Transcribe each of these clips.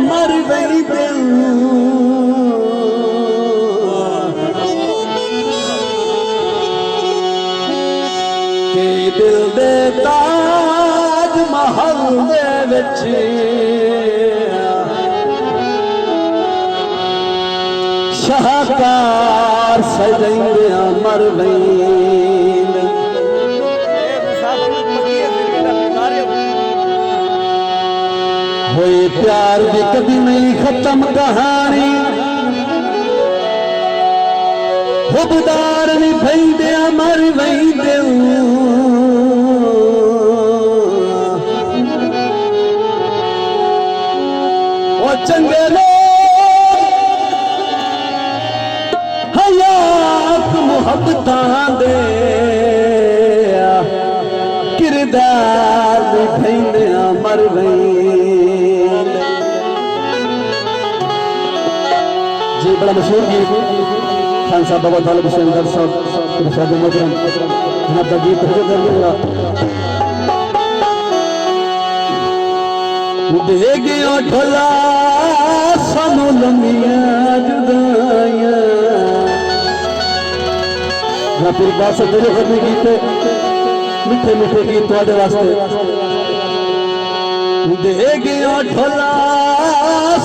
मर गई दिल के दिल दे ताज महल दे विच शाहकार सजैंदिया मर गई होए प्यार भी कभी नहीं खत्म कहानी खुबदार नहीं भैंदिया मर गई दिल ओ चंगे मुहब्बतां दे किरदार दिखाइंदिया मर गई जी। बड़ा मशहूर गीत खान साहब बाबा तालिब हुसैन दर साहब इरशाद मोहतरम जनाब दा गीत हो गया दे गया ढोला सानू लंबियां जुदाइयां फिर बात से तेरे घर में गीत मिठे मिठे गीत थोड़े वास्ते दे गया ढोला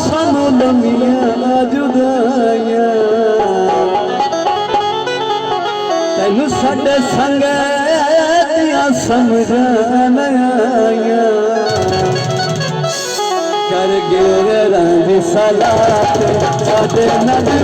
सानू लंबियां जुदाइयां तैनू साडे संग दियां समझां न आइयां कर गिररां दी सलात साडे नबी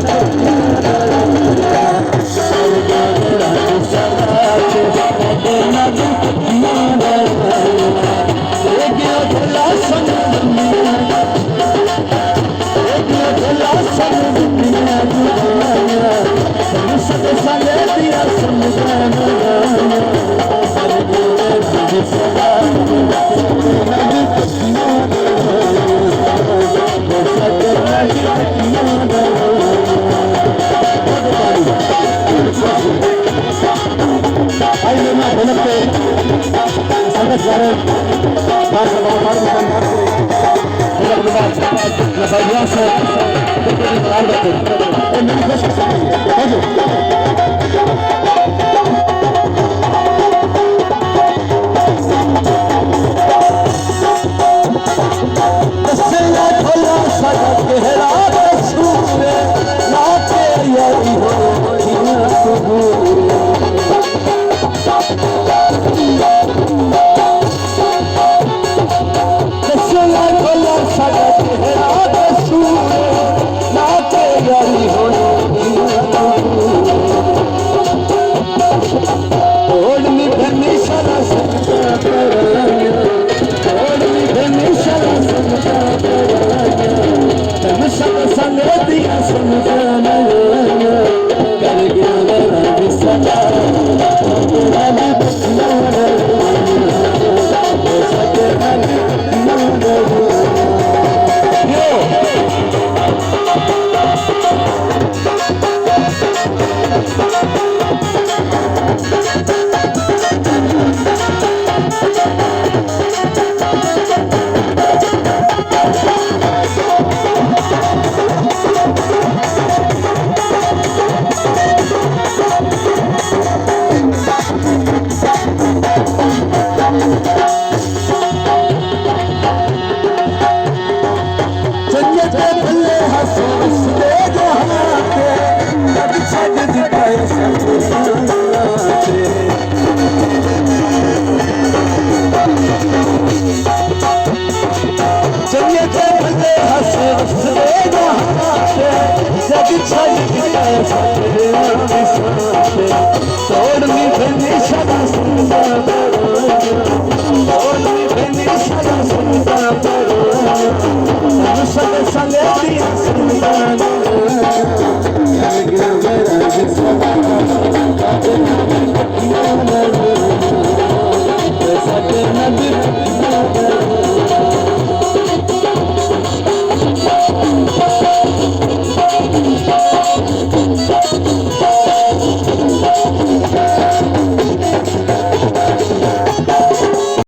तोड़